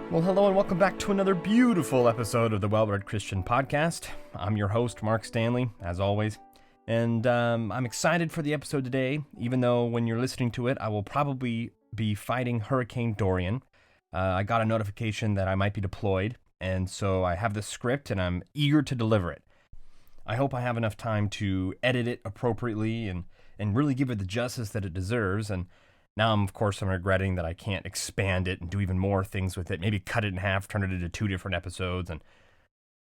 Well, hello and welcome back to another beautiful episode of the Well-Read Christian Podcast. I'm your host, Mark Stanley, as always, and I'm excited for the episode today, even though when you're listening to it, I will probably be fighting Hurricane Dorian. I got a notification that I might be deployed, and so I have the script and I'm eager to deliver it. I hope I have enough time to edit it appropriately and really give it the justice that it deserves, and now, I'm regretting that I can't expand it and do even more things with it. Maybe cut it in half, turn it into 2 different episodes. And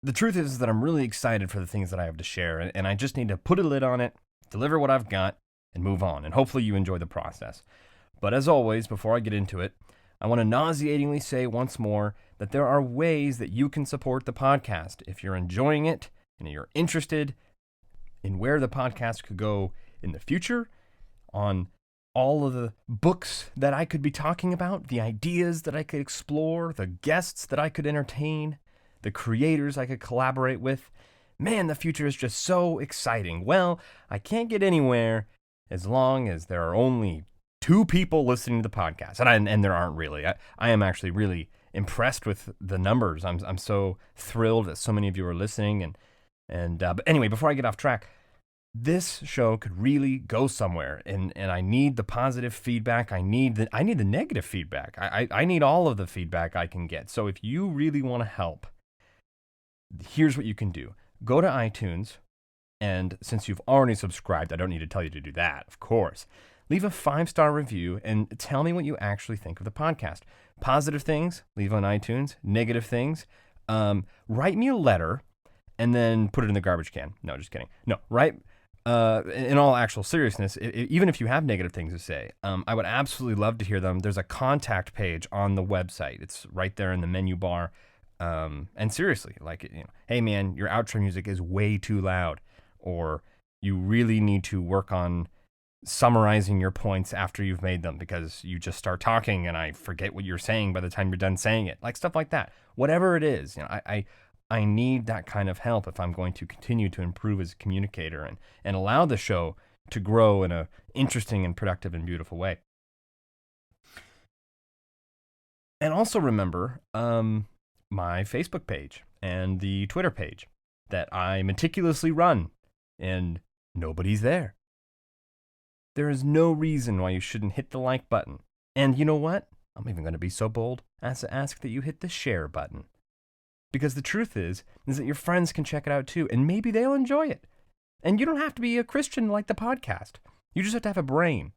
the truth is that I'm really excited for the things that I have to share. And I just need to put a lid on it, deliver what I've got, and move on. And hopefully you enjoy the process. But as always, before I get into it, I want to nauseatingly say once more that there are ways that you can support the podcast. If you're enjoying it and you're interested in where the podcast could go in the future, on all of the books that I could be talking about, the ideas that I could explore, the guests that I could entertain, the creators I could collaborate with. Man, the future is just so exciting. Well, I can't get anywhere as long as there are only 2 people listening to the podcast. And there aren't really. I am actually really impressed with the numbers. I'm so thrilled that so many of you are listening. But anyway, before I get off track, this show could really go somewhere, and I need the positive feedback. I need the negative feedback. I need all of the feedback I can get. So if you really want to help, here's what you can do. Go to iTunes, and since you've already subscribed, I don't need to tell you to do that, of course. Leave a 5-star review and tell me what you actually think of the podcast. Positive things, leave on iTunes. Negative things, write me a letter and then put it in the garbage can. No, just kidding. No, in all actual seriousness, even if you have negative things to say, I would absolutely love to hear them. There's a contact page on the website. It's right there in the menu bar. And seriously, hey man, your outro music is way too loud, or you really need to work on summarizing your points after you've made them because you just start talking and I forget what you're saying by the time you're done saying it. Like stuff like that. Whatever it is, I need that kind of help if I'm going to continue to improve as a communicator and allow the show to grow in an interesting and productive and beautiful way. And also remember my Facebook page and the Twitter page that I meticulously run, and nobody's there. There is no reason why you shouldn't hit the like button. And you know what? I'm even going to be so bold as to ask that you hit the share button. Because the truth is that your friends can check it out too, and maybe they'll enjoy it. And you don't have to be a Christian like the podcast. You just have to have a brain.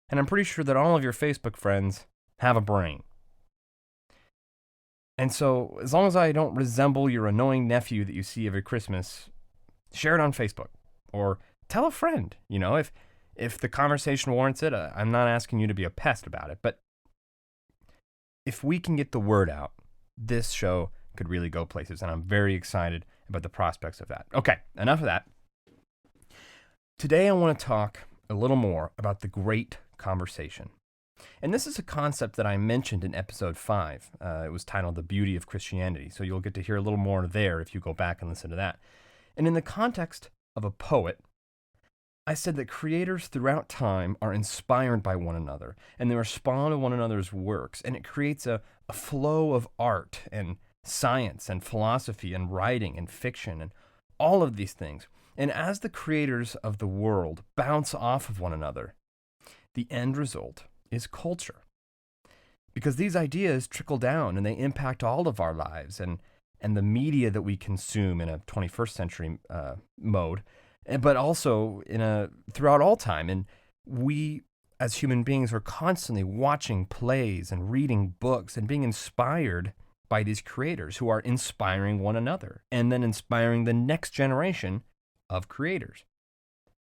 And I'm pretty sure that all of your Facebook friends have a brain. And so, as long as I don't resemble your annoying nephew that you see every Christmas, share it on Facebook. Or tell a friend, if the conversation warrants it. I'm not asking you to be a pest about it, but if we can get the word out, this show could really go places, and I'm very excited about the prospects of that. Okay, enough of that. Today I want to talk a little more about the great conversation. And this is a concept that I mentioned in episode 5. It was titled The Beauty of Christianity, so you'll get to hear a little more there if you go back and listen to that. And in the context of a poet, I said that creators throughout time are inspired by one another, and they respond to one another's works, and it creates a flow of art and science and philosophy and writing and fiction and all of these things. And as the creators of the world bounce off of one another, the end result is culture. Because these ideas trickle down and they impact all of our lives and the media that we consume in a 21st century mode, but also throughout all time. And we, as human beings, are constantly watching plays and reading books and being inspired by these creators who are inspiring one another and then inspiring the next generation of creators.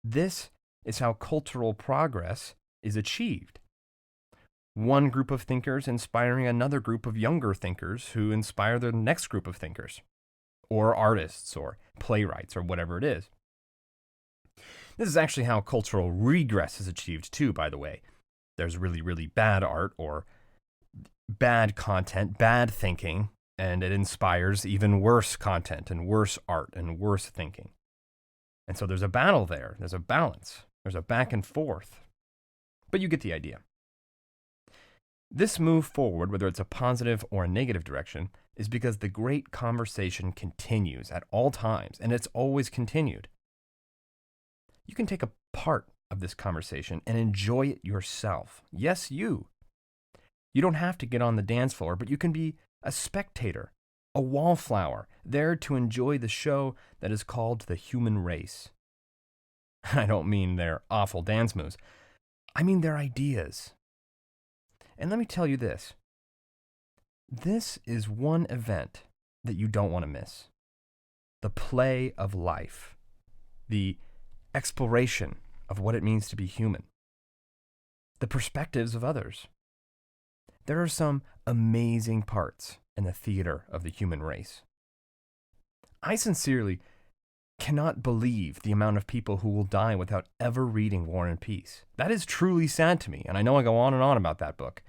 This is how cultural progress is achieved. One group of thinkers inspiring another group of younger thinkers who inspire the next group of thinkers, or artists, or playwrights, or whatever it is. This is actually how cultural regress is achieved too, by the way. There's really, really bad art or bad content, bad thinking, and it inspires even worse content and worse art and worse thinking. And so there's a battle there. There's a balance. There's a back and forth. But you get the idea. This move forward, whether it's a positive or a negative direction, is because the great conversation continues at all times, and it's always continued. You can take a part of this conversation and enjoy it yourself. Yes, you. You don't have to get on the dance floor, but you can be a spectator, a wallflower, there to enjoy the show that is called the human race. I don't mean their awful dance moves. I mean their ideas. And let me tell you this. This is one event that you don't want to miss. The play of life. The exploration of what it means to be human. The perspectives of others. There are some amazing parts in the theater of the human race. I sincerely cannot believe the amount of people who will die without ever reading War and Peace. That is truly sad to me, and I know I go on and on about that book.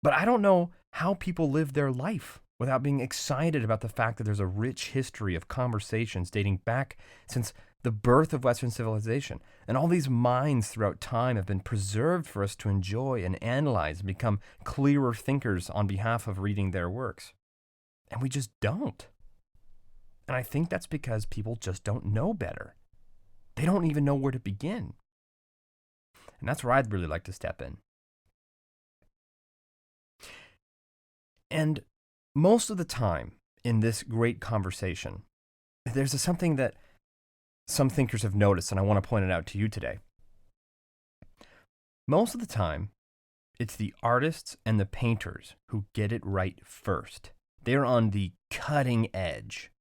But I don't know how people live their life without being excited about the fact that there's a rich history of conversations dating back since the birth of Western civilization. And all these minds throughout time have been preserved for us to enjoy and analyze and become clearer thinkers on behalf of reading their works. And we just don't. And I think that's because people just don't know better. They don't even know where to begin. And that's where I'd really like to step in. And most of the time in this great conversation, there's something that some thinkers have noticed, and I want to point it out to you today. Most of the time, it's the artists and the painters who get it right first. They're on the cutting edge.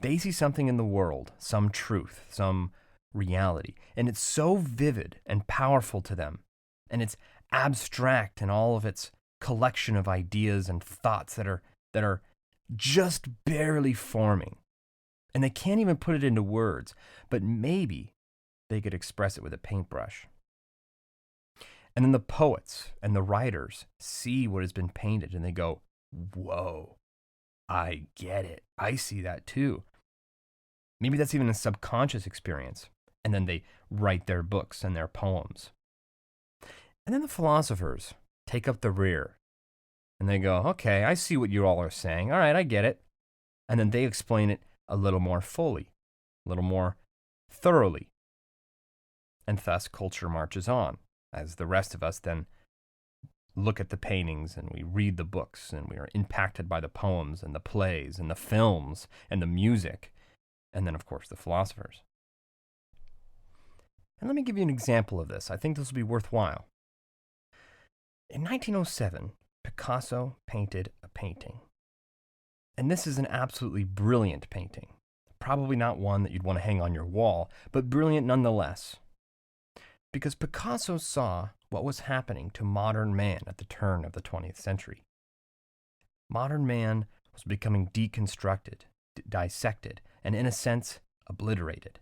They see something in the world, some truth, some reality, and it's so vivid and powerful to them, and it's abstract in all of its collection of ideas and thoughts that are just barely forming. And they can't even put it into words, but maybe they could express it with a paintbrush. And then the poets and the writers see what has been painted and they go, whoa, I get it. I see that too. Maybe that's even a subconscious experience. And then they write their books and their poems. And then the philosophers take up the rear and they go, okay, I see what you all are saying. All right, I get it. And then they explain it a little more fully, a little more thoroughly. And thus culture marches on as the rest of us then look at the paintings and we read the books and we are impacted by the poems and the plays and the films and the music. And then, of course, the philosophers. And let me give you an example of this. I think this will be worthwhile. In 1907, Picasso painted a painting. And this is an absolutely brilliant painting. Probably not one that you'd want to hang on your wall, but brilliant nonetheless. Because Picasso saw what was happening to modern man at the turn of the 20th century. Modern man was becoming deconstructed, dissected, and in a sense, obliterated.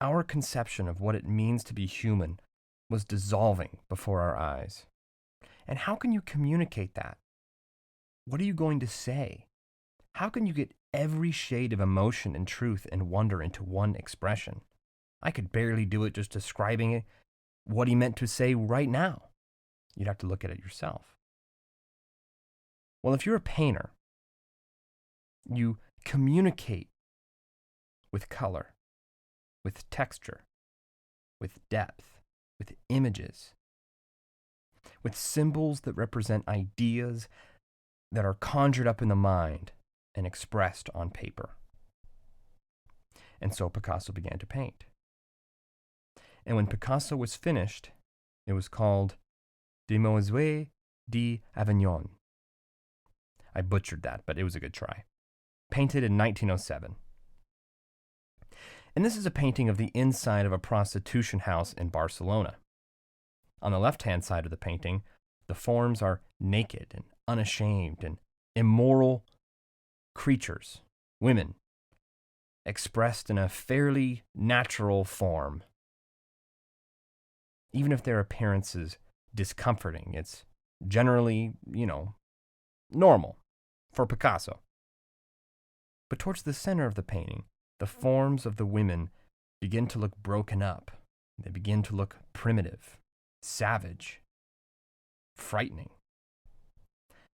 Our conception of what it means to be human was dissolving before our eyes. And how can you communicate that? What are you going to say? How can you get every shade of emotion and truth and wonder into one expression? I could barely do it just describing it, what he meant to say right now. You'd have to look at it yourself. Well, if you're a painter, you communicate with color, with texture, with depth, with images, with symbols that represent ideas that are conjured up in the mind and expressed on paper. And so Picasso began to paint. And when Picasso was finished, it was called De Musée d'Avignon. I butchered that, but it was a good try. Painted in 1907. And this is a painting of the inside of a prostitution house in Barcelona. On the left-hand side of the painting, the forms are naked and unashamed and immoral creatures, women, expressed in a fairly natural form. Even if their appearance is discomforting, it's generally, normal for Picasso. But towards the center of the painting, the forms of the women begin to look broken up. They begin to look primitive, savage, frightening.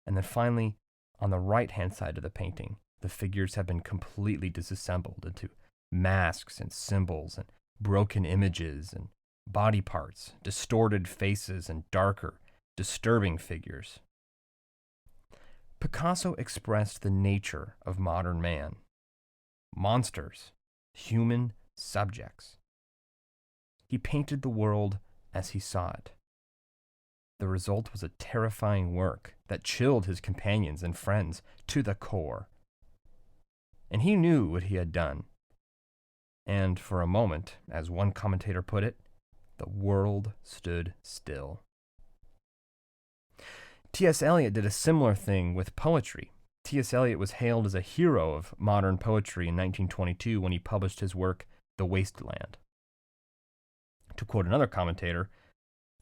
And then finally, on the right-hand side of the painting, the figures have been completely disassembled into masks and symbols and broken images and body parts, distorted faces, and darker, disturbing figures. Picasso expressed the nature of modern man. Monsters, human subjects. He painted the world as he saw it. The result was a terrifying work that chilled his companions and friends to the core. And he knew what he had done. And for a moment, as one commentator put it, the world stood still. T.S. Eliot did a similar thing with poetry. T.S. Eliot was hailed as a hero of modern poetry in 1922 when he published his work, The Waste Land. To quote another commentator,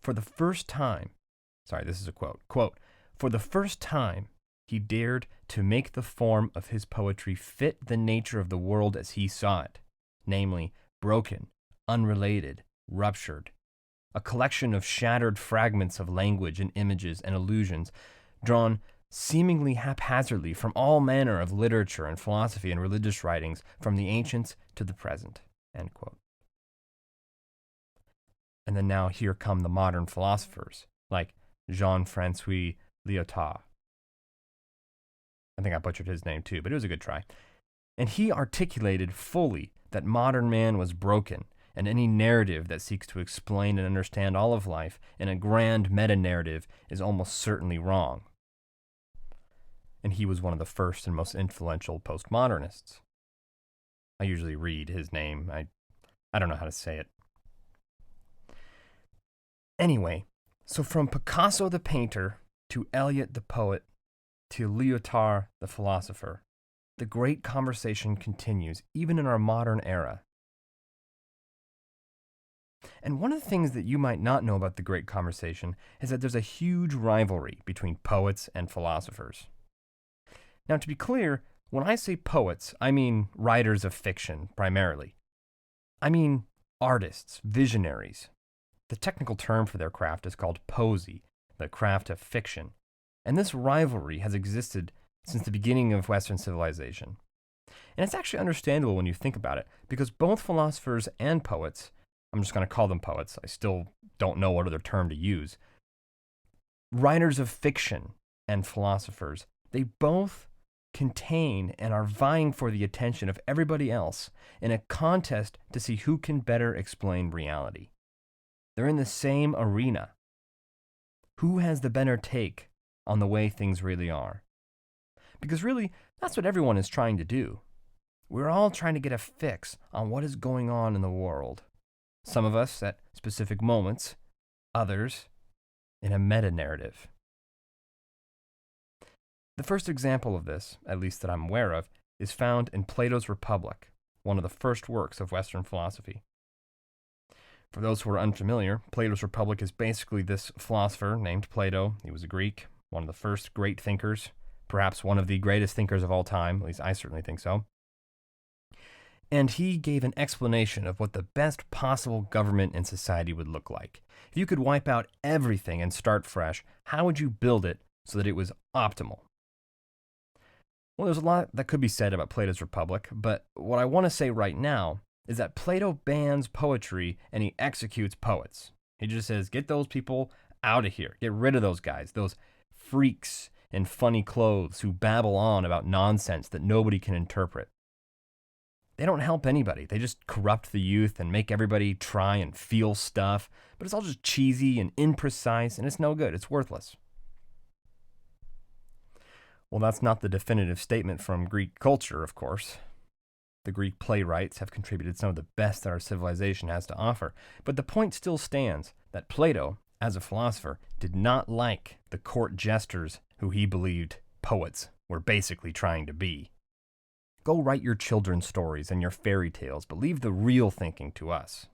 for the first time, this is a quote, for the first time, he dared to make the form of his poetry fit the nature of the world as he saw it, namely, broken, unrelated, ruptured, a collection of shattered fragments of language and images and illusions, drawn seemingly haphazardly from all manner of literature and philosophy and religious writings, from the ancients to the present, end quote. And then now here come the modern philosophers, like Jean-François Lyotard. I think I butchered his name too, but it was a good try. And he articulated fully that modern man was broken, and any narrative that seeks to explain and understand all of life in a grand meta-narrative is almost certainly wrong. And he was one of the first and most influential postmodernists. I usually read his name. I don't know how to say it. Anyway, so from Picasso the painter to Eliot the poet to Lyotard the philosopher, the great conversation continues even in our modern era. And one of the things that you might not know about the great conversation is that there's a huge rivalry between poets and philosophers. Now, to be clear, when I say poets, I mean writers of fiction, primarily. I mean artists, visionaries. The technical term for their craft is called poesy, the craft of fiction. And this rivalry has existed since the beginning of Western civilization. And it's actually understandable when you think about it, because both philosophers and poets, I'm just going to call them poets, I still don't know what other term to use, writers of fiction and philosophers, they both contain and are vying for the attention of everybody else in a contest to see who can better explain reality. They're in the same arena. Who has the better take on the way things really are? Because really, that's what everyone is trying to do. We're all trying to get a fix on what is going on in the world. Some of us at specific moments, others in a meta-narrative. The first example of this, at least that I'm aware of, is found in Plato's Republic, one of the first works of Western philosophy. For those who are unfamiliar, Plato's Republic is basically this philosopher named Plato. He was a Greek, one of the first great thinkers, perhaps one of the greatest thinkers of all time, at least I certainly think so. And he gave an explanation of what the best possible government and society would look like. If you could wipe out everything and start fresh, how would you build it so that it was optimal? Well, there's a lot that could be said about Plato's Republic, but what I want to say right now is that Plato bans poetry and he executes poets. He just says, get those people out of here. Get rid of those guys, those freaks in funny clothes who babble on about nonsense that nobody can interpret. They don't help anybody. They just corrupt the youth and make everybody try and feel stuff, but it's all just cheesy and imprecise, and it's no good. It's worthless. Well, that's not the definitive statement from Greek culture, of course. The Greek playwrights have contributed some of the best that our civilization has to offer, but the point still stands that Plato, as a philosopher, did not like the court jesters who he believed poets were basically trying to be. Go write your children's stories and your fairy tales, but leave the real thinking to us.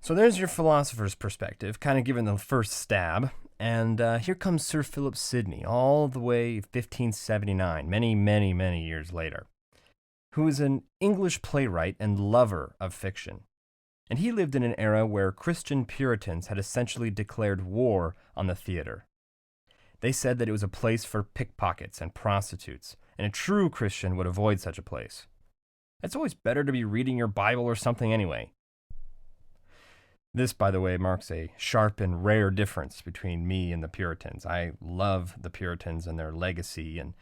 So there's your philosopher's perspective, kind of given the first stab. And here comes Sir Philip Sidney, all the way 1579, many years later, who is an English playwright and lover of fiction. And he lived in an era where Christian Puritans had essentially declared war on the theater. They said that it was a place for pickpockets and prostitutes, and a true Christian would avoid such a place. It's always better to be reading your Bible or something anyway. This, by the way, marks a sharp and rare difference between me and the Puritans. I love the Puritans and their legacy, and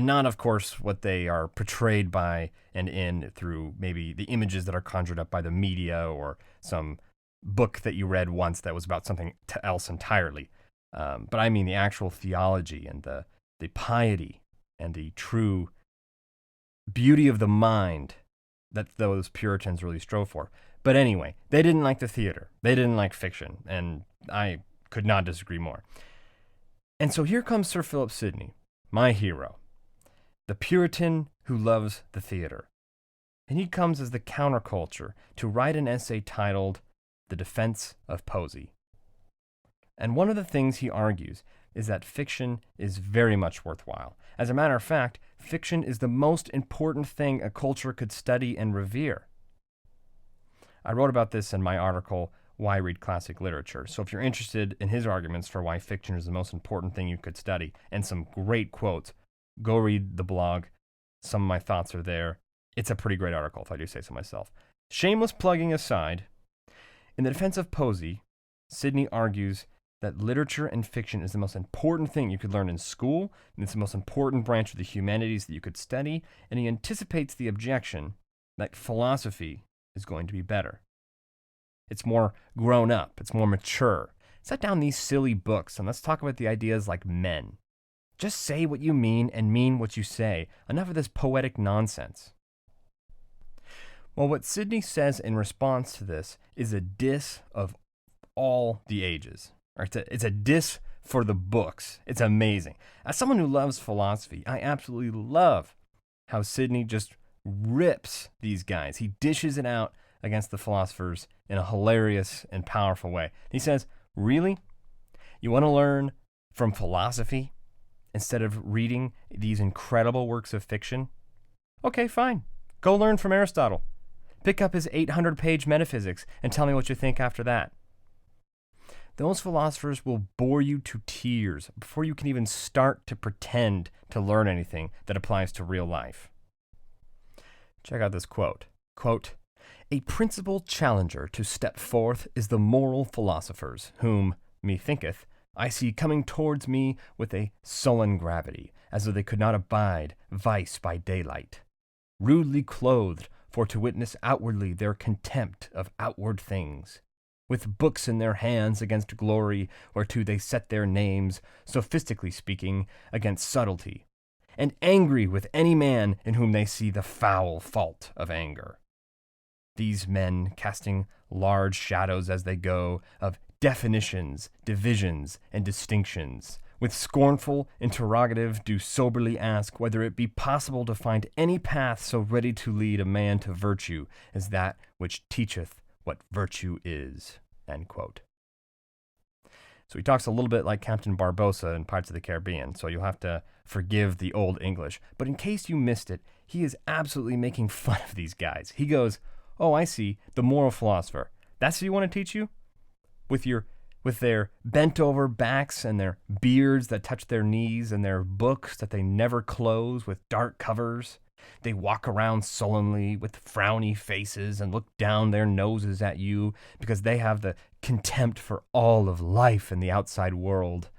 not, of course, what they are portrayed by and in through maybe the images that are conjured up by the media or some book that you read once that was about something else entirely. But I mean the actual theology and the piety and the true beauty of the mind that those Puritans really strove for. But anyway, they didn't like the theater. They didn't like fiction, and I could not disagree more. And so here comes Sir Philip Sidney, my hero, the Puritan who loves the theater. And he comes as the counterculture to write an essay titled The Defense of Poesy. And one of the things he argues is that fiction is very much worthwhile. As a matter of fact, fiction is the most important thing a culture could study and revere. I wrote about this in my article, Why Read Classic Literature. So if you're interested in his arguments for why fiction is the most important thing you could study, and some great quotes, go read the blog. Some of my thoughts are there. It's a pretty great article, if I do say so myself. Shameless plugging aside, in the defense of poesy, Sidney argues that literature and fiction is the most important thing you could learn in school, and it's the most important branch of the humanities that you could study, and he anticipates the objection that philosophy is going to be better. It's more grown up, it's more mature. Set down these silly books and let's talk about the ideas like men. Just say what you mean and mean what you say. Enough of this poetic nonsense. Well, what Sidney says in response to this is a diss of all the ages. Or it's a diss for the books. It's amazing. As someone who loves philosophy, I absolutely love how Sidney just rips these guys. He dishes it out against the philosophers in a hilarious and powerful way. He says, really? You want to learn from philosophy instead of reading these incredible works of fiction? Okay, fine. Go learn from Aristotle. Pick up his 800-page Metaphysics and tell me what you think after that. Those philosophers will bore you to tears before you can even start to pretend to learn anything that applies to real life. Check out this quote. Quote, "A principal challenger to step forth is the moral philosophers, whom, methinketh, I see coming towards me with a sullen gravity, as though they could not abide vice by daylight. Rudely clothed, for to witness outwardly their contempt of outward things. With books in their hands against glory, whereto they set their names, sophistically speaking, against subtlety, and angry with any man in whom they see the foul fault of anger. These men, casting large shadows as they go, of definitions, divisions, and distinctions, with scornful interrogative do soberly ask whether it be possible to find any path so ready to lead a man to virtue as that which teacheth what virtue is." End quote. So he talks a little bit like Captain Barbossa in Pirates of the Caribbean, so you'll have to forgive the old English. But in case you missed it, he is absolutely making fun of these guys. He goes, "Oh, I see, the moral philosopher. That's what you want to teach you? With their bent over backs and their beards that touch their knees and their books that they never close with dark covers. They walk around sullenly with frowny faces and look down their noses at you because they have the contempt for all of life in the outside world.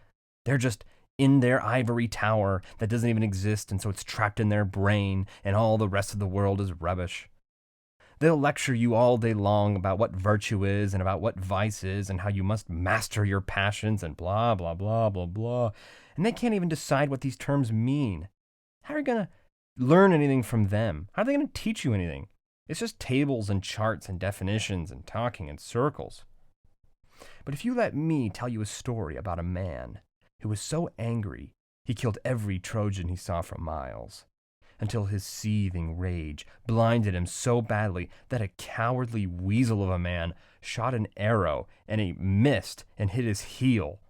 They're just in their ivory tower that doesn't even exist, and so it's trapped in their brain, and all the rest of the world is rubbish. They'll lecture you all day long about what virtue is and about what vice is and how you must master your passions and blah, blah, blah, blah, blah. And they can't even decide what these terms mean. How are you going to learn anything from them? How are they going to teach you anything? It's just tables and charts and definitions and talking in circles. But if you let me tell you a story about a man who was so angry he killed every Trojan he saw for miles, until his seething rage blinded him so badly that a cowardly weasel of a man shot an arrow and it missed and hit his heel,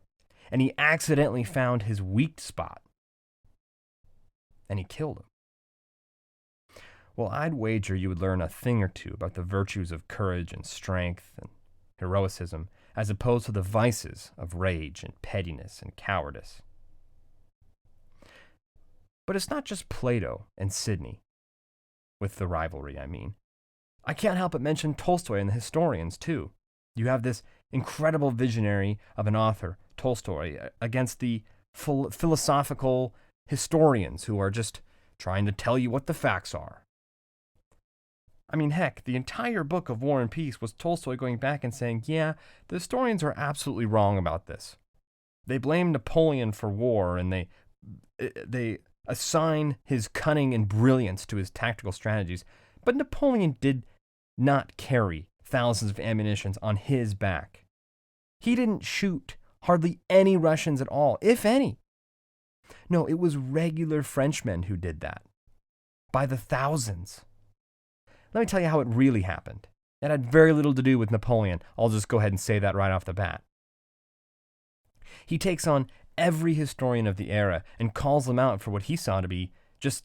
and he accidentally found his weak spot, and he killed him. well, I'd wager you would learn a thing or two about the virtues of courage and strength and heroicism, as opposed to the vices of rage and pettiness and cowardice. But it's not just Plato and Sidney, with the rivalry, I mean. I can't help but mention Tolstoy and the historians, too. You have this incredible visionary of an author, Tolstoy, against the philosophical historians who are just trying to tell you what the facts are. I mean, heck, the entire book of War and Peace was Tolstoy going back and saying, yeah, the historians are absolutely wrong about this. They blame Napoleon for war, and they assign his cunning and brilliance to his tactical strategies, but Napoleon did not carry thousands of ammunitions on his back. He didn't shoot hardly any Russians at all, if any. No, it was regular Frenchmen who did that, by the thousands. Let me tell you how it really happened. It had very little to do with Napoleon. I'll just go ahead and say that right off the bat. He takes on every historian of the era and calls them out for what he saw to be just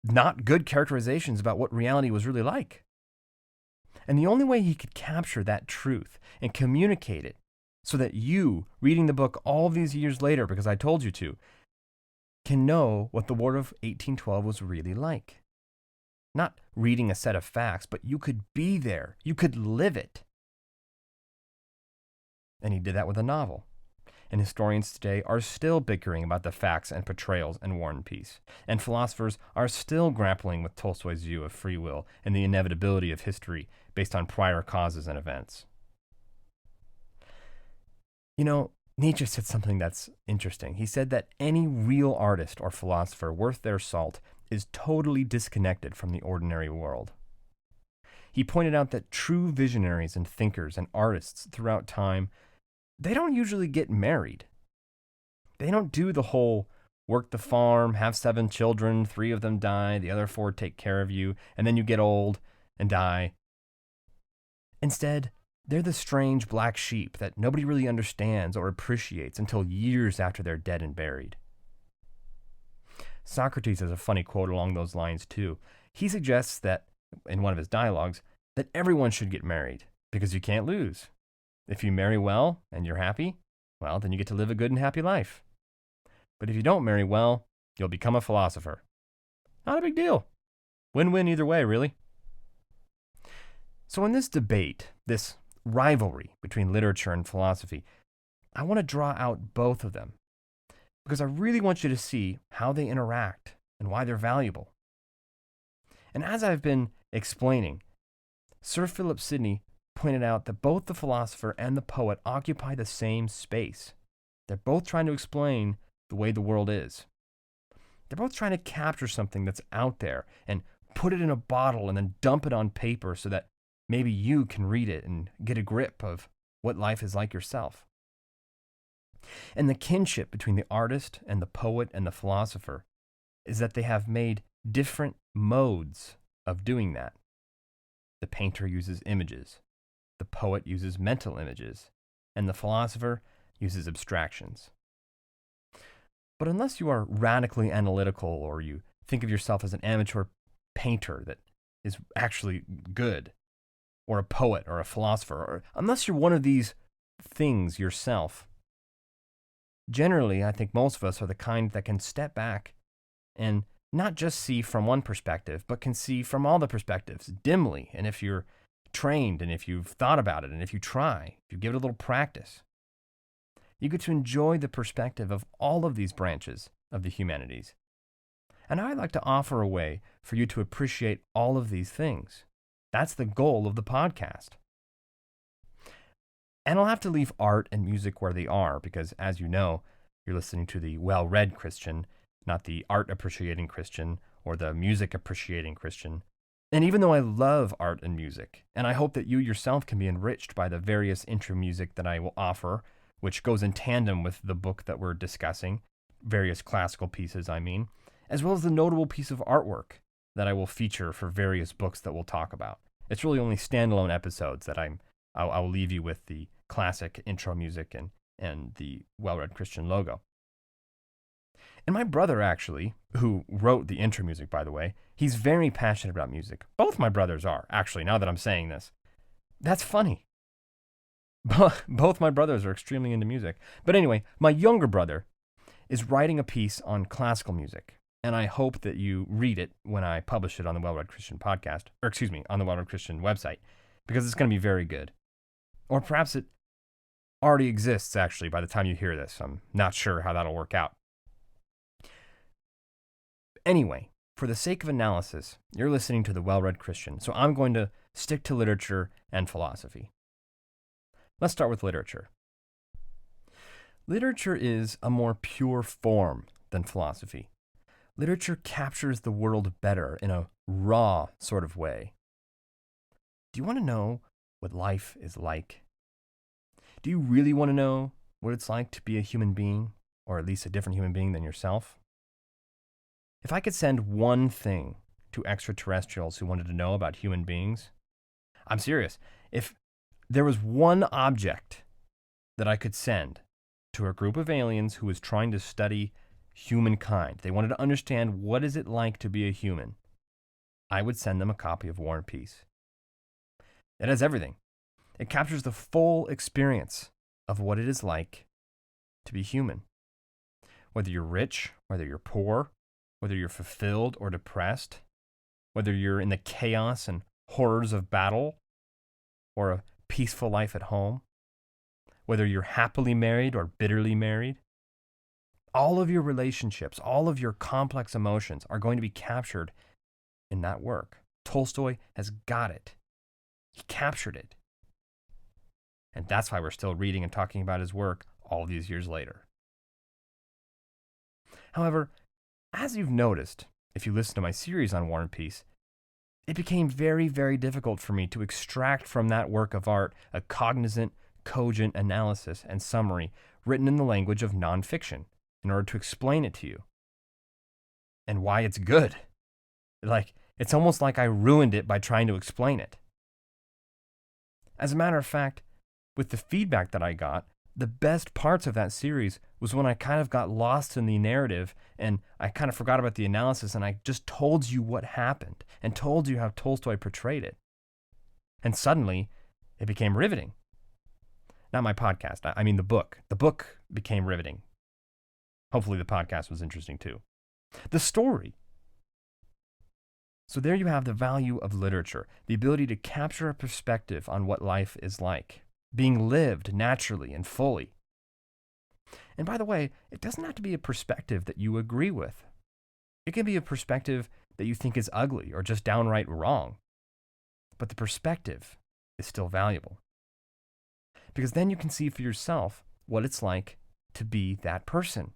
not good characterizations about what reality was really like. And the only way he could capture that truth and communicate it so that you, reading the book all these years later, because I told you to, can know what the War of 1812 was really like. Not reading a set of facts, but you could be there. You could live it. And he did that with a novel. And historians today are still bickering about the facts and portrayals in War and Peace. And philosophers are still grappling with Tolstoy's view of free will and the inevitability of history based on prior causes and events. You know, Nietzsche said something that's interesting. He said that any real artist or philosopher worth their salt is totally disconnected from the ordinary world. He pointed out that true visionaries and thinkers and artists throughout time, they don't usually get married. They don't do the whole work the farm, have 7 children, 3 of them die, the other 4 take care of you, and then you get old and die. Instead, they're the strange black sheep that nobody really understands or appreciates until years after they're dead and buried. Socrates has a funny quote along those lines too. He suggests that, in one of his dialogues, that everyone should get married because you can't lose. If you marry well and you're happy, well, then you get to live a good and happy life. But if you don't marry well, you'll become a philosopher. Not a big deal. Win-win either way, really. So in this debate, this rivalry between literature and philosophy, I want to draw out both of them because I really want you to see how they interact and why they're valuable. And as I've been explaining, Sir Philip Sidney pointed out that both the philosopher and the poet occupy the same space. They're both trying to explain the way the world is. They're both trying to capture something that's out there and put it in a bottle and then dump it on paper so that maybe you can read it and get a grip of what life is like yourself. And the kinship between the artist and the poet and the philosopher is that they have made different modes of doing that. The painter uses images, the poet uses mental images, and the philosopher uses abstractions. But unless you are radically analytical or you think of yourself as an amateur painter that is actually good, or a poet or a philosopher, or unless you're one of these things yourself, generally, I think most of us are the kind that can step back and not just see from one perspective, but can see from all the perspectives dimly. And if you're trained and if you've thought about it and if you try, if you give it a little practice, you get to enjoy the perspective of all of these branches of the humanities. And I'd like to offer a way for you to appreciate all of these things. That's the goal of the podcast. And I'll have to leave art and music where they are because, as you know, you're listening to the well-read Christian, not the art-appreciating Christian or the music-appreciating Christian. And even though I love art and music, and I hope that you yourself can be enriched by the various intro music that I will offer, which goes in tandem with the book that we're discussing, various classical pieces, I mean, as well as the notable piece of artwork that I will feature for various books that we'll talk about. It's really only standalone episodes that I'll leave you with the classic intro music and the well-read Christian logo. And my brother, actually, who wrote the intro music, by the way, he's very passionate about music. Both my brothers are, actually, now that I'm saying this. That's funny. Both my brothers are extremely into music. But anyway, my younger brother is writing a piece on classical music. And I hope that you read it when I publish it on the Well-Read Christian podcast, or excuse me, on the Well-Read Christian website, because it's going to be very good. Or perhaps it already exists, actually, by the time you hear this. I'm not sure how that'll work out. Anyway, for the sake of analysis, you're listening to the Well-Read Christian, so I'm going to stick to literature and philosophy. Let's start with literature. Literature is a more pure form than philosophy. Literature captures the world better in a raw sort of way. Do you want to know what life is like? Do you really want to know what it's like to be a human being, or at least a different human being than yourself? If I could send one thing to extraterrestrials who wanted to know about human beings, I'm serious. If there was one object that I could send to a group of aliens who was trying to study humankind, they wanted to understand what is it like to be a human, I would send them a copy of War and Peace. It has everything. It captures the full experience of what it is like to be human. Whether you're rich, whether you're poor, whether you're fulfilled or depressed, whether you're in the chaos and horrors of battle or a peaceful life at home, whether you're happily married or bitterly married, all of your relationships, all of your complex emotions are going to be captured in that work. Tolstoy has got it. He captured it. And that's why we're still reading and talking about his work all these years later. However, as you've noticed, if you listen to my series on War and Peace, it became very, very difficult for me to extract from that work of art a cognizant, cogent analysis and summary written in the language of nonfiction in order to explain it to you and why it's good. It's almost like I ruined it by trying to explain it. As a matter of fact, with the feedback that I got, the best parts of that series was when I kind of got lost in the narrative and I kind of forgot about the analysis and I just told you what happened and told you how Tolstoy portrayed it. And suddenly, it became riveting. Not my podcast, I mean the book. The book became riveting. Hopefully the podcast was interesting too. The story. So there you have the value of literature, the ability to capture a perspective on what life is like, being lived naturally and fully. And by the way, it doesn't have to be a perspective that you agree with. It can be a perspective that you think is ugly or just downright wrong. But the perspective is still valuable. Because then you can see for yourself what it's like to be that person.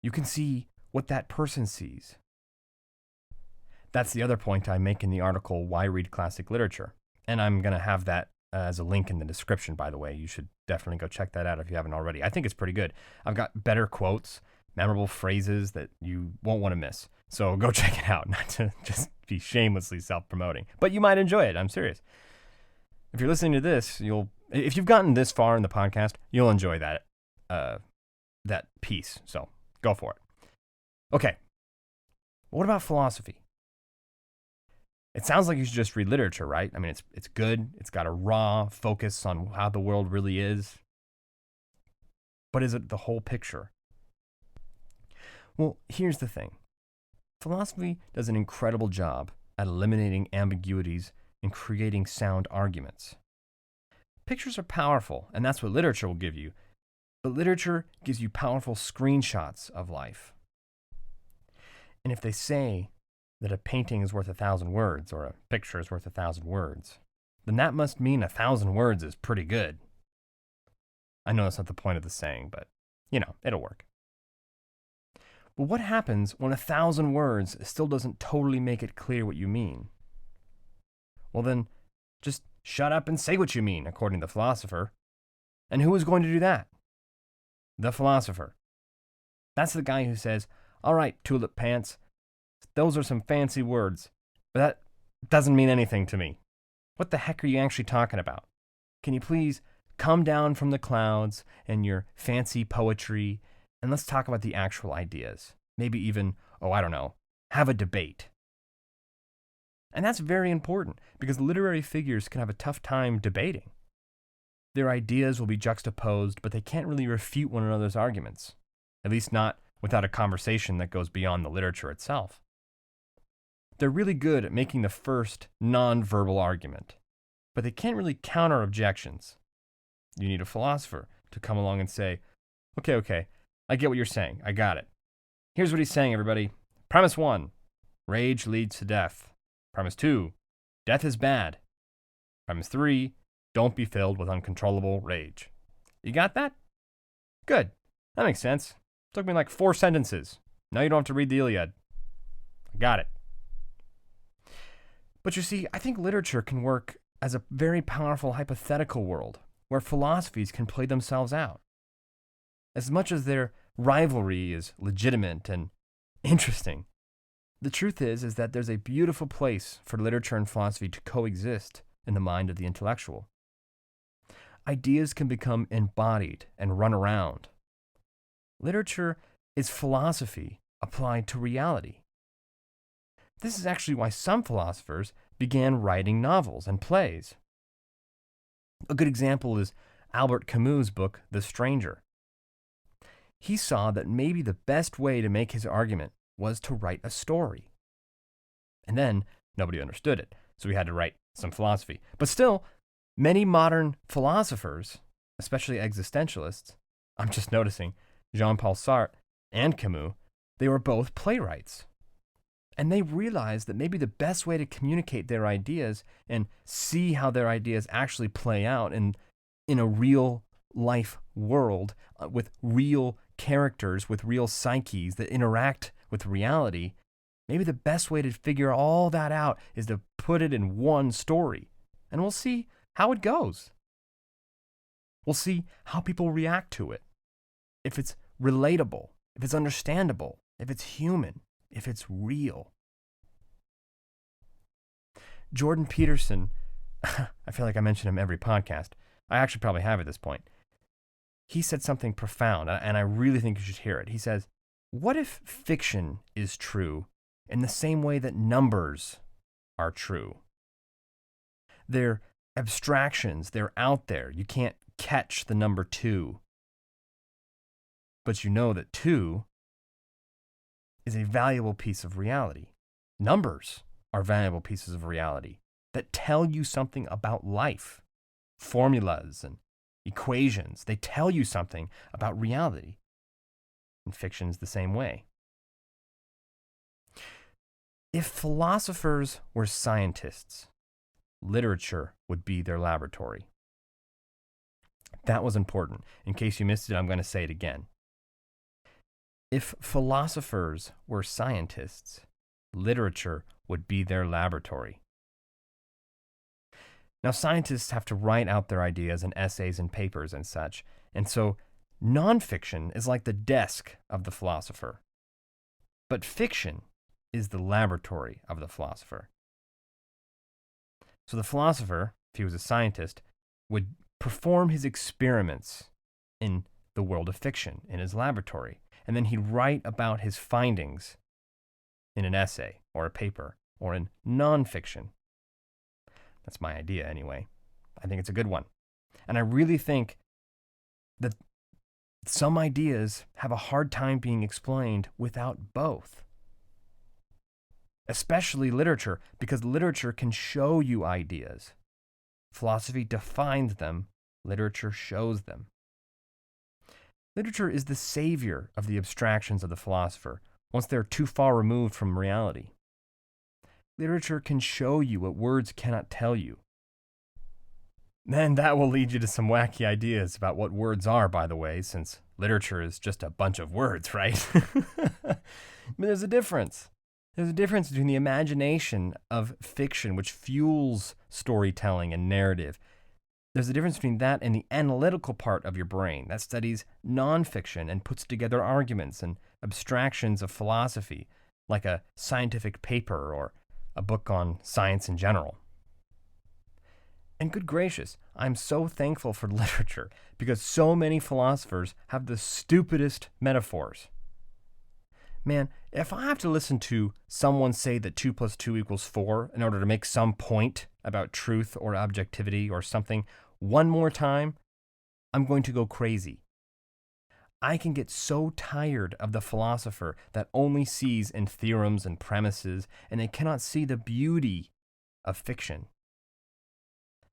You can see what that person sees. That's the other point I make in the article, Why Read Classic Literature? And I'm going to have that as a link in the description, by the way. You should definitely go check that out if you haven't already. I think it's pretty good. I've got better quotes, memorable phrases that you won't want to miss. So go check it out, not to just be shamelessly self-promoting. But you might enjoy it, I'm serious. If you're listening to this, if you've gotten this far in the podcast, you'll enjoy that piece. So go for it. Okay. What about philosophy? It sounds like you should just read literature, right? I mean, it's good. It's got a raw focus on how the world really is. But is it the whole picture? Well, here's the thing. Philosophy does an incredible job at eliminating ambiguities and creating sound arguments. Pictures are powerful, and that's what literature will give you. But literature gives you powerful screenshots of life. And if they say that a painting is worth 1,000 words or a picture is worth 1,000 words, then that must mean 1,000 words is pretty good. I know that's not the point of the saying, but, it'll work. But what happens when 1,000 words still doesn't totally make it clear what you mean? Well, then, just shut up and say what you mean, according to the philosopher. And who is going to do that? The philosopher. That's the guy who says, all right, tulip pants, those are some fancy words, but that doesn't mean anything to me. What the heck are you actually talking about? Can you please come down from the clouds and your fancy poetry and let's talk about the actual ideas. Maybe even, I don't know, have a debate. And that's very important because literary figures can have a tough time debating. Their ideas will be juxtaposed, but they can't really refute one another's arguments, at least not without a conversation that goes beyond the literature itself. They're really good at making the first non-verbal argument, but they can't really counter objections. You need a philosopher to come along and say, okay, I get what you're saying. I got it. Here's what he's saying, everybody. Premise 1, rage leads to death. Premise 2, death is bad. Premise 3, don't be filled with uncontrollable rage. You got that? Good. That makes sense. Took me like 4 sentences. Now you don't have to read the Iliad. I got it. But you see, I think literature can work as a very powerful hypothetical world where philosophies can play themselves out. As much as their rivalry is legitimate and interesting, the truth is that there's a beautiful place for literature and philosophy to coexist in the mind of the intellectual. Ideas can become embodied and run around. Literature is philosophy applied to reality. This is actually why some philosophers began writing novels and plays. A good example is Albert Camus' book, The Stranger. He saw that maybe the best way to make his argument was to write a story. And then nobody understood it, so he had to write some philosophy. But still, many modern philosophers, especially existentialists, I'm just noticing, Jean-Paul Sartre and Camus, they were both playwrights. And they realized that maybe the best way to communicate their ideas and see how their ideas actually play out in a real life world with real characters, with real psyches that interact with reality, maybe the best way to figure all that out is to put it in one story. And we'll see how it goes. We'll see how people react to it. If it's relatable, if it's understandable, if it's human, if it's real. Jordan Peterson, I feel like I mention him every podcast. I actually probably have at this point. He said something profound, and I really think you should hear it. He says, what if fiction is true in the same way that numbers are true? They're abstractions. They're out there. You can't catch the number 2. But you know that 2 is a valuable piece of reality. Numbers are valuable pieces of reality that tell you something about life. Formulas and equations, they tell you something about reality. And fiction is the same way. If philosophers were scientists, literature would be their laboratory. That was important. In case you missed it, I'm going to say it again. If philosophers were scientists, literature would be their laboratory. Now, scientists have to write out their ideas in essays and papers and such, and so nonfiction is like the desk of the philosopher. But fiction is the laboratory of the philosopher. So the philosopher, if he was a scientist, would perform his experiments in the world of fiction, in his laboratory, and then he'd write about his findings in an essay or a paper or in nonfiction. That's my idea anyway. I think it's a good one. And I really think that some ideas have a hard time being explained without both. Especially literature, because literature can show you ideas. Philosophy defines them, literature shows them. Literature is the savior of the abstractions of the philosopher, once they're too far removed from reality. Literature can show you what words cannot tell you. And that will lead you to some wacky ideas about what words are, by the way, since literature is just a bunch of words, right? But there's a difference. There's a difference between the imagination of fiction, which fuels storytelling and narrative. There's a difference between that and the analytical part of your brain that studies nonfiction and puts together arguments and abstractions of philosophy, like a scientific paper or a book on science in general. And good gracious, I'm so thankful for literature because so many philosophers have the stupidest metaphors. Man, if I have to listen to someone say that 2 plus 2 equals 4 in order to make some point about truth or objectivity or something one more time, I'm going to go crazy. I can get so tired of the philosopher that only sees in theorems and premises, and they cannot see the beauty of fiction.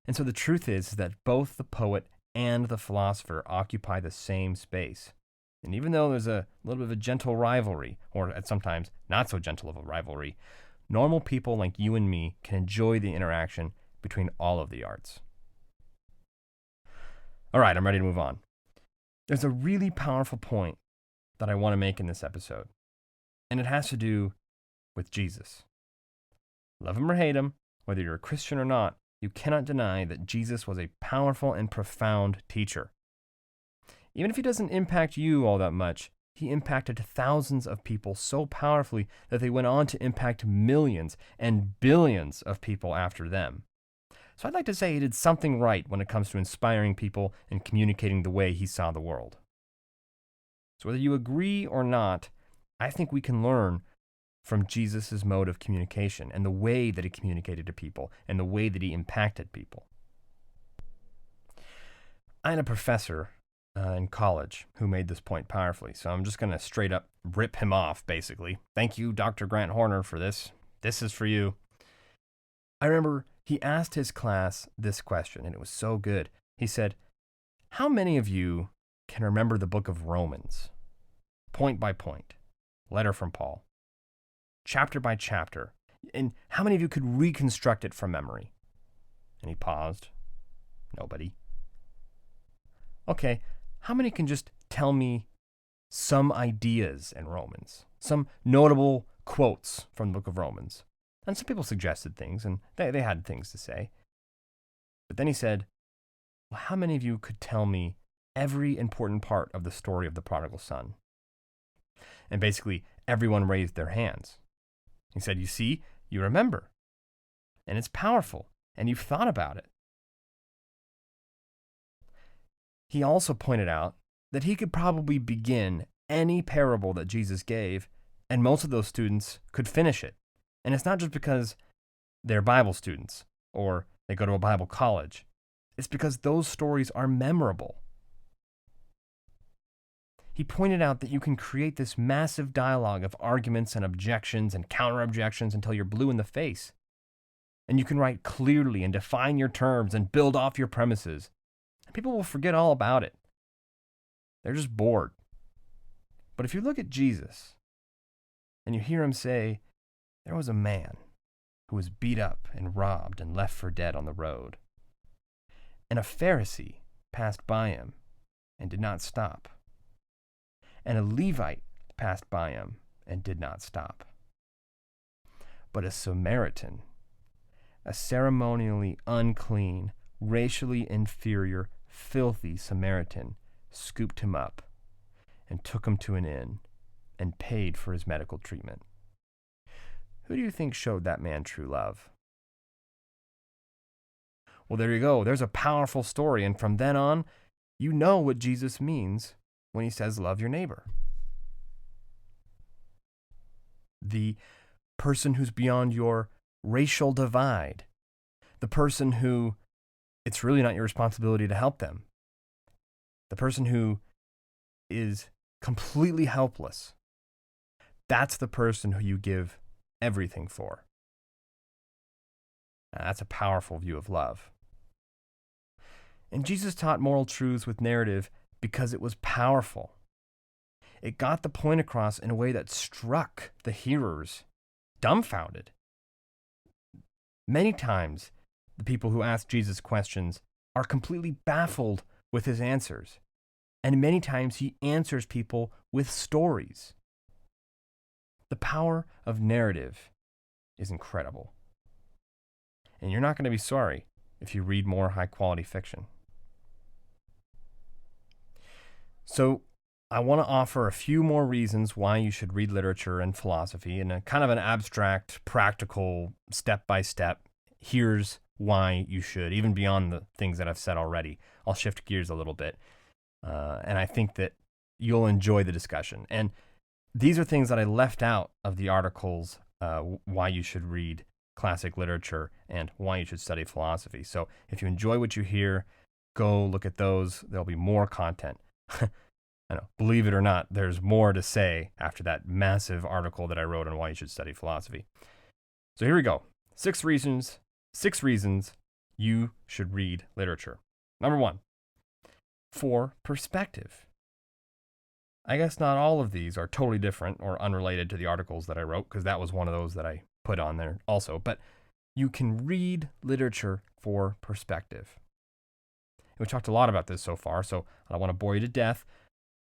And so the truth is that both the poet and the philosopher occupy the same space. And even though there's a little bit of a gentle rivalry, or at sometimes not so gentle of a rivalry, normal people like you and me can enjoy the interaction between all of the arts. All right, I'm ready to move on. There's a really powerful point that I want to make in this episode, and it has to do with Jesus. Love him or hate him, whether you're a Christian or not, you cannot deny that Jesus was a powerful and profound teacher. Even if he doesn't impact you all that much, he impacted thousands of people so powerfully that they went on to impact millions and billions of people after them. So I'd like to say he did something right when it comes to inspiring people and communicating the way he saw the world. So whether you agree or not, I think we can learn from Jesus' mode of communication and the way that he communicated to people and the way that he impacted people. I had a professor in college who made this point powerfully, so I'm just going to straight up rip him off, basically. Thank you, Dr. Grant Horner, for this. This is for you. I remember he asked his class this question, and it was so good. He said, how many of you can remember the book of Romans? Point by point, letter from Paul, chapter by chapter, and how many of you could reconstruct it from memory? And he paused. Nobody. Okay, how many can just tell me some ideas in Romans, some notable quotes from the book of Romans? And some people suggested things, and they had things to say. But then he said, well, how many of you could tell me every important part of the story of the prodigal son? And basically, everyone raised their hands. He said, you see, you remember. And it's powerful, and you've thought about it. He also pointed out that he could probably begin any parable that Jesus gave, and most of those students could finish it. And it's not just because they're Bible students or they go to a Bible college. It's because those stories are memorable. He pointed out that you can create this massive dialogue of arguments and objections and counter-objections until you're blue in the face. And you can write clearly and define your terms and build off your premises. And people will forget all about it. They're just bored. But if you look at Jesus and you hear him say, there was a man who was beat up and robbed and left for dead on the road. And a Pharisee passed by him and did not stop. And a Levite passed by him and did not stop. But a Samaritan, a ceremonially unclean, racially inferior, filthy Samaritan, scooped him up and took him to an inn and paid for his medical treatment. Who do you think showed that man true love? Well, there you go. There's a powerful story. And from then on, you know what Jesus means when he says, love your neighbor. The person who's beyond your racial divide. The person who it's really not your responsibility to help them. The person who is completely helpless. That's the person who you give everything for. Now, that's a powerful view of love. And Jesus taught moral truths with narrative because it was powerful. It got the point across in a way that struck the hearers dumbfounded. Many times, the people who ask Jesus questions are completely baffled with his answers. And many times he answers people with stories. The power of narrative is incredible. And you're not going to be sorry if you read more high-quality fiction. So, I want to offer a few more reasons why you should read literature and philosophy in a kind of an abstract, practical, step-by-step, here's why you should, even beyond the things that I've said already. I'll shift gears a little bit. And I think that you'll enjoy the discussion. And these are things that I left out of the articles, why you should read classic literature and why you should study philosophy. So if you enjoy what you hear, go look at those. There'll be more content. I know, believe it or not, there's more to say after that massive article that I wrote on why you should study philosophy. So here we go. 6 reasons you should read literature. Number 1, for perspective. I guess not all of these are totally different or unrelated to the articles that I wrote, because that was one of those that I put on there also. But you can read literature for perspective. We talked a lot about this so far, so I don't want to bore you to death.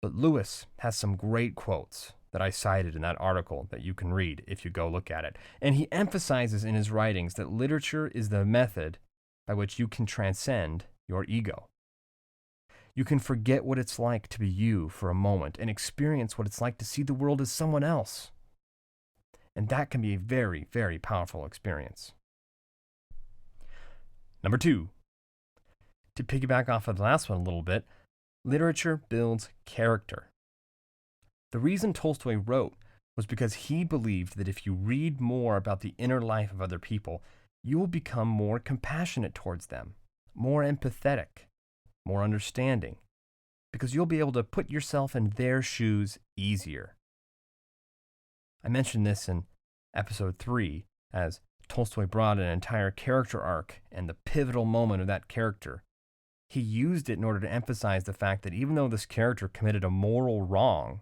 But Lewis has some great quotes that I cited in that article that you can read if you go look at it. And he emphasizes in his writings that literature is the method by which you can transcend your ego. You can forget what it's like to be you for a moment and experience what it's like to see the world as someone else. And that can be a very, very powerful experience. Number 2, to piggyback off of the last one a little bit, literature builds character. The reason Tolstoy wrote was because he believed that if you read more about the inner life of other people, you will become more compassionate towards them, more empathetic, more understanding, because you'll be able to put yourself in their shoes easier. I mentioned this in episode 3, as Tolstoy brought an entire character arc, and the pivotal moment of that character, he used it in order to emphasize the fact that even though this character committed a moral wrong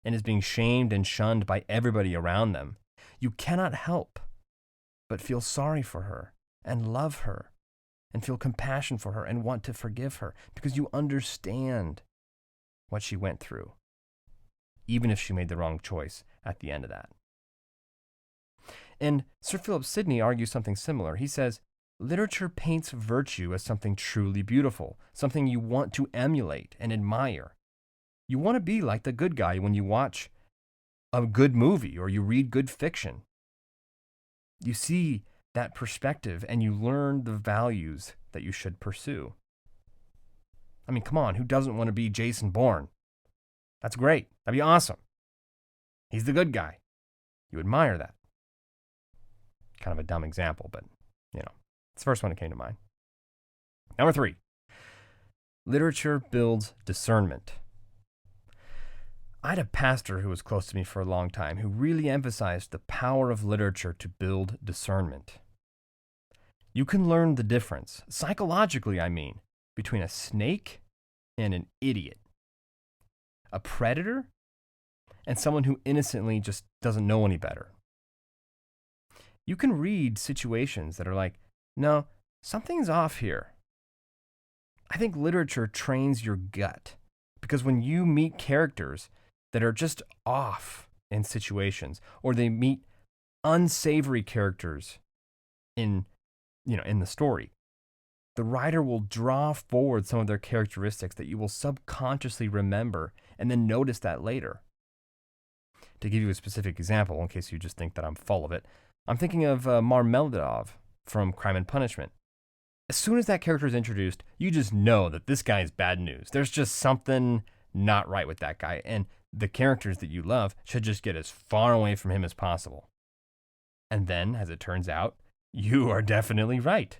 and is being shamed and shunned by everybody around them, you cannot help but feel sorry for her and love her and feel compassion for her and want to forgive her because you understand what she went through, even if she made the wrong choice at the end of that. And Sir Philip Sidney argues something similar. He says, literature paints virtue as something truly beautiful, something you want to emulate and admire. You want to be like the good guy when you watch a good movie or you read good fiction. You see that perspective and you learn the values that you should pursue. I mean, come on, who doesn't want to be Jason Bourne? That's great. That'd be awesome. He's the good guy. You admire that. Kind of a dumb example, but, it's the first one that came to mind. Number 3, literature builds discernment. I had a pastor who was close to me for a long time who really emphasized the power of literature to build discernment. You can learn the difference, psychologically I mean, between a snake and an idiot, a predator and someone who innocently just doesn't know any better. You can read situations that are like, no, something's off here. I think literature trains your gut because when you meet characters that are just off in situations, or they meet unsavory characters in the story, the writer will draw forward some of their characteristics that you will subconsciously remember and then notice that later. To give you a specific example, in case you just think that I'm full of it, I'm thinking of Marmeladov from Crime and Punishment. As soon as that character is introduced, you just know that this guy is bad news. There's just something not right with that guy, and the characters that you love should just get as far away from him as possible. And then, as it turns out, you are definitely right.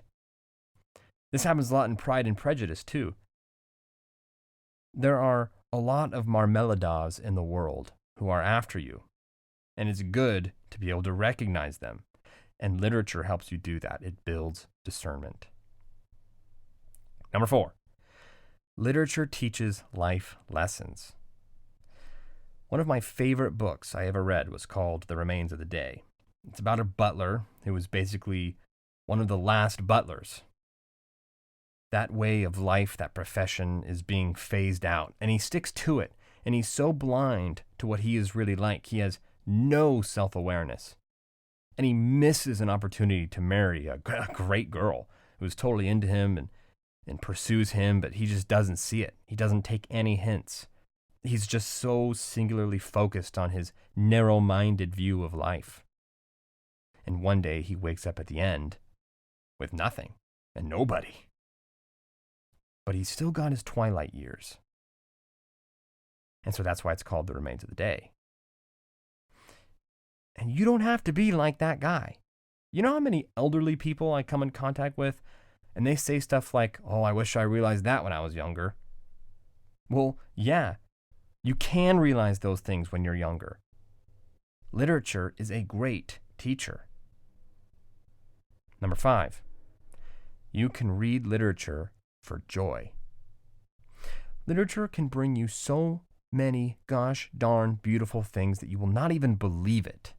This happens a lot in Pride and Prejudice, too. There are a lot of Marmeladovs in the world who are after you, and it's good to be able to recognize them. And literature helps you do that. It builds discernment. Number 4, literature teaches life lessons. One of my favorite books I ever read was called The Remains of the Day. It's about a butler who was basically one of the last butlers. That way of life, that profession is being phased out, and he sticks to it. And he's so blind to what he is really like. He has no self-awareness. And he misses an opportunity to marry a great girl who's totally into him and pursues him, but he just doesn't see it. He doesn't take any hints. He's just so singularly focused on his narrow-minded view of life. And one day he wakes up at the end with nothing. and nobody. But he's still got his twilight years. And so that's why it's called The Remains of the Day. And you don't have to be like that guy. You know how many elderly people I come in contact with, and they say stuff like, oh, I wish I realized that when I was younger. Well, yeah, you can realize those things when you're younger. Literature is a great teacher. Number 5, you can read literature for joy. Literature can bring you so many gosh darn beautiful things that you will not even believe it.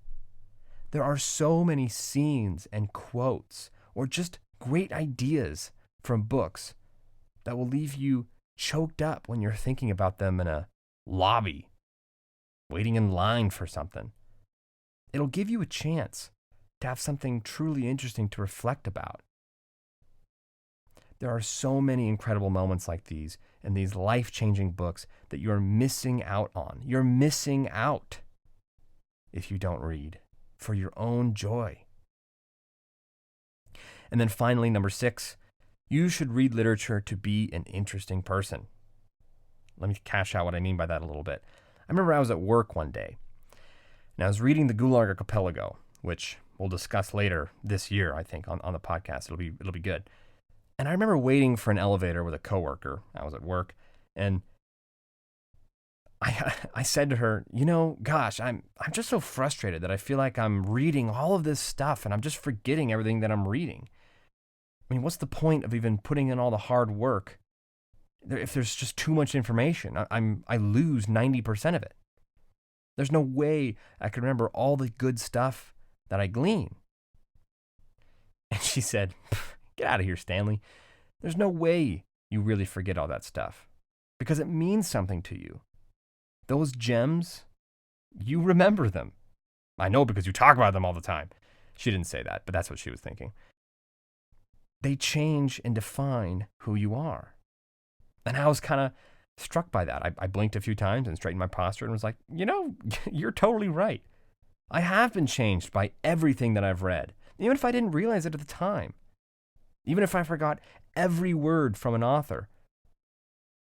There are so many scenes and quotes or just great ideas from books that will leave you choked up when you're thinking about them in a lobby, waiting in line for something. It'll give you a chance to have something truly interesting to reflect about. There are so many incredible moments like these in these life-changing books that you're missing out on. You're missing out if you don't read for your own joy. And then finally, number 6, you should read literature to be an interesting person. Let me cash out what I mean by that a little bit. I remember I was at work one day, and I was reading the Gulag Archipelago, which we'll discuss later this year, I think, on the podcast. It'll be good. And I remember waiting for an elevator with a coworker. I was at work, and I said to her, gosh, I'm just so frustrated that I feel like I'm reading all of this stuff and I'm just forgetting everything that I'm reading. I mean, what's the point of even putting in all the hard work if there's just too much information? I lose 90% of it. There's no way I can remember all the good stuff that I glean. And she said, get out of here, Stanley. There's no way you really forget all that stuff because it means something to you. Those gems, you remember them. I know because you talk about them all the time. She didn't say that, but that's what she was thinking. They change and define who you are. And I was kind of struck by that. I blinked a few times and straightened my posture and was like, you're totally right. I have been changed by everything that I've read, even if I didn't realize it at the time. Even if I forgot every word from an author,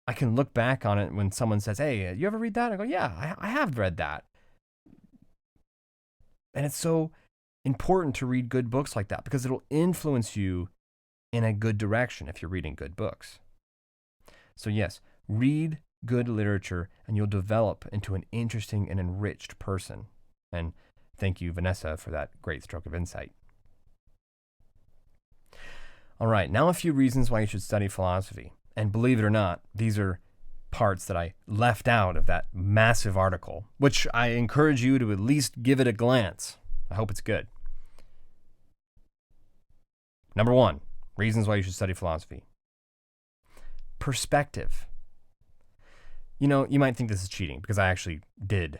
I can look back on it when someone says, hey, you ever read that? I go, yeah, I have read that. And it's so important to read good books like that because it'll influence you in a good direction if you're reading good books. So yes, read good literature and you'll develop into an interesting and enriched person. And thank you, Vanessa, for that great stroke of insight. All right, now a few reasons why you should study philosophy. And believe it or not, these are parts that I left out of that massive article, which I encourage you to at least give it a glance. I hope it's good. Number 1, reasons why you should study philosophy. Perspective. You might think this is cheating because I actually did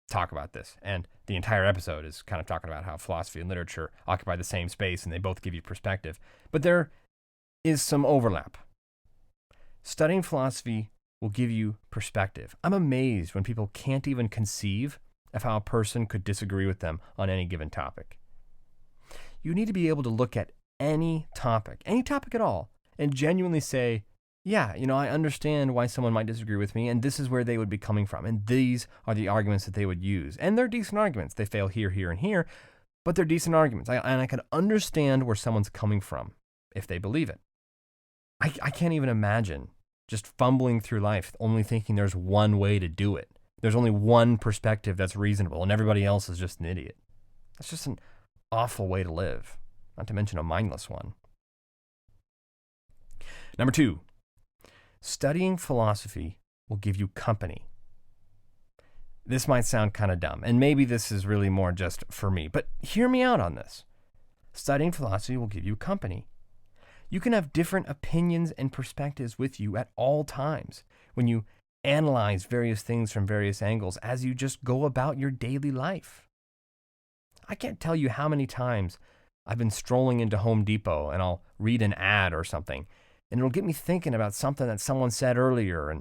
talk about this. And the entire episode is kind of talking about how philosophy and literature occupy the same space and they both give you perspective. But there is some overlap. Studying philosophy will give you perspective. I'm amazed when people can't even conceive of how a person could disagree with them on any given topic. You need to be able to look at any topic at all, and genuinely say, yeah, I understand why someone might disagree with me, and this is where they would be coming from, and these are the arguments that they would use. And they're decent arguments. They fail here, here, and here, but they're decent arguments. And I can understand where someone's coming from if they believe it. I can't even imagine just fumbling through life, only thinking there's one way to do it. There's only one perspective that's reasonable, and everybody else is just an idiot. That's just an awful way to live, not to mention a mindless one. Number 2, studying philosophy will give you company. This might sound kind of dumb, and maybe this is really more just for me, but hear me out on this. Studying philosophy will give you company. You can have different opinions and perspectives with you at all times when you analyze various things from various angles as you just go about your daily life. I can't tell you how many times I've been strolling into Home Depot and I'll read an ad or something, and it'll get me thinking about something that someone said earlier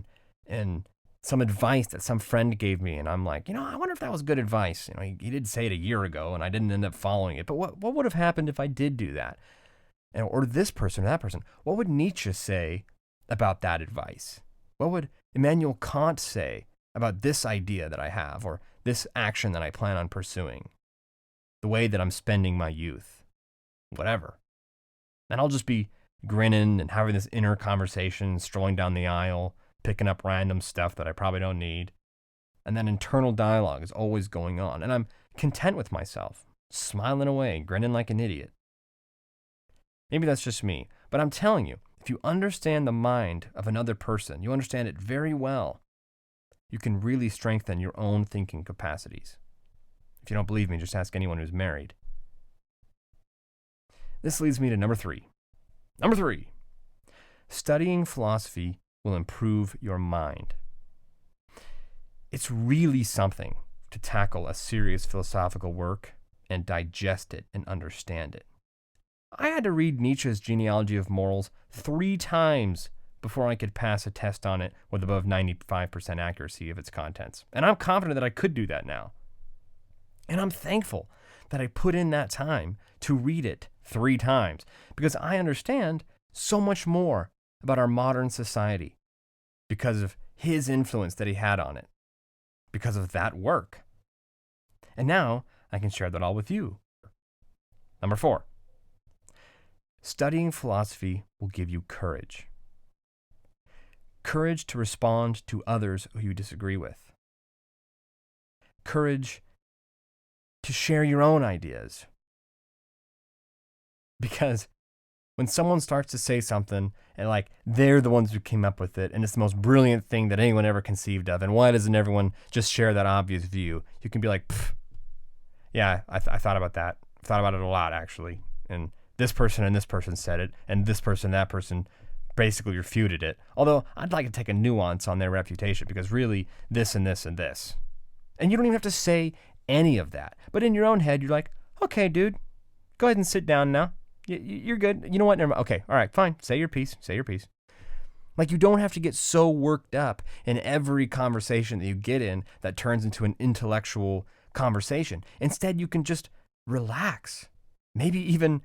and some advice that some friend gave me, and I'm like, I wonder if that was good advice. He did say it a year ago, and I didn't end up following it, but what would have happened if I did do that? or this person or that person. What would Nietzsche say about that advice? What would Immanuel Kant say about this idea that I have, or this action that I plan on pursuing, the way that I'm spending my youth, whatever? And I'll just be grinning and having this inner conversation, strolling down the aisle, picking up random stuff that I probably don't need. And that internal dialogue is always going on. And I'm content with myself, smiling away, grinning like an idiot. Maybe that's just me, but I'm telling you, if you understand the mind of another person, you understand it very well, you can really strengthen your own thinking capacities. If you don't believe me, just ask anyone who's married. This leads me to number 3. Number 3, studying philosophy will improve your mind. It's really something to tackle a serious philosophical work and digest it and understand it. I had to read Nietzsche's Genealogy of Morals 3 times before I could pass a test on it with above 95% accuracy of its contents. And I'm confident that I could do that now. And I'm thankful that I put in that time to read it 3 times, because I understand so much more about our modern society because of his influence that he had on it, because of that work. And now I can share that all with you. Number 4, studying philosophy will give you courage. Courage to respond to others who you disagree with. Courage to share your own ideas. Because when someone starts to say something and like they're the ones who came up with it and it's the most brilliant thing that anyone ever conceived of, and why doesn't everyone just share that obvious view? You can be like, yeah, I thought about that. I thought about it a lot, actually. And this person said it, and this person, that person basically refuted it. Although I'd like to take a nuance on their refutation, because really this and this and this. And you don't even have to say any of that. But in your own head, you're like, okay, dude, go ahead and sit down now. You're good. You know what? Never mind. Okay. All right. Fine. Say your piece. Say your piece. Like, you don't have to get so worked up in every conversation that you get in that turns into an intellectual conversation. Instead, you can just relax. Maybe even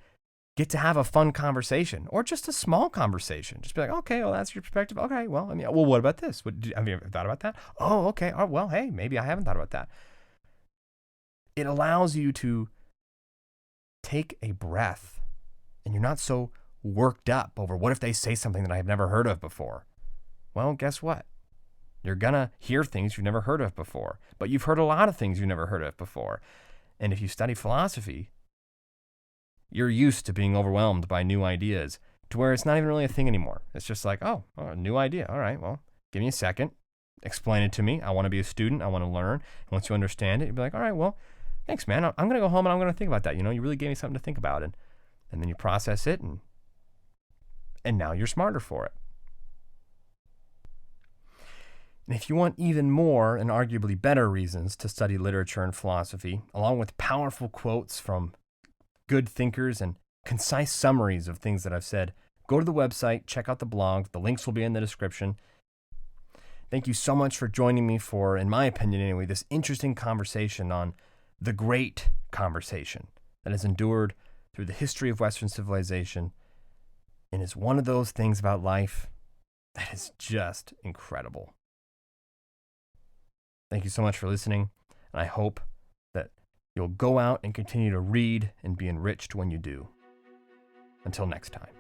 get to have a fun conversation, or just a small conversation. Just be like, okay, well, that's your perspective. Okay. Well, what about this? Have you ever thought about that? Oh, okay. Oh, well, hey, maybe I haven't thought about that. It allows you to take a breath. And you're not so worked up over what if they say something that I've never heard of before. Well, guess what? You're going to hear things you've never heard of before. But you've heard a lot of things you've never heard of before. And if you study philosophy, you're used to being overwhelmed by new ideas, to where it's not even really a thing anymore. It's just like, oh, a new idea. All right, well, give me a second. Explain it to me. I want to be a student. I want to learn. And once you understand it, you'll be like, all right, well, thanks, man. I'm going to go home and I'm going to think about that. You know, you really gave me something to think about. And then you process it, and now you're smarter for it. And if you want even more and arguably better reasons to study literature and philosophy, along with powerful quotes from good thinkers and concise summaries of things that I've said, go to the website, check out the blog. The links will be in the description. Thank you so much for joining me for, in my opinion anyway, this interesting conversation on the great conversation that has endured through the history of Western civilization, and is one of those things about life that is just incredible. Thank you so much for listening, and I hope that you'll go out and continue to read and be enriched when you do. Until next time.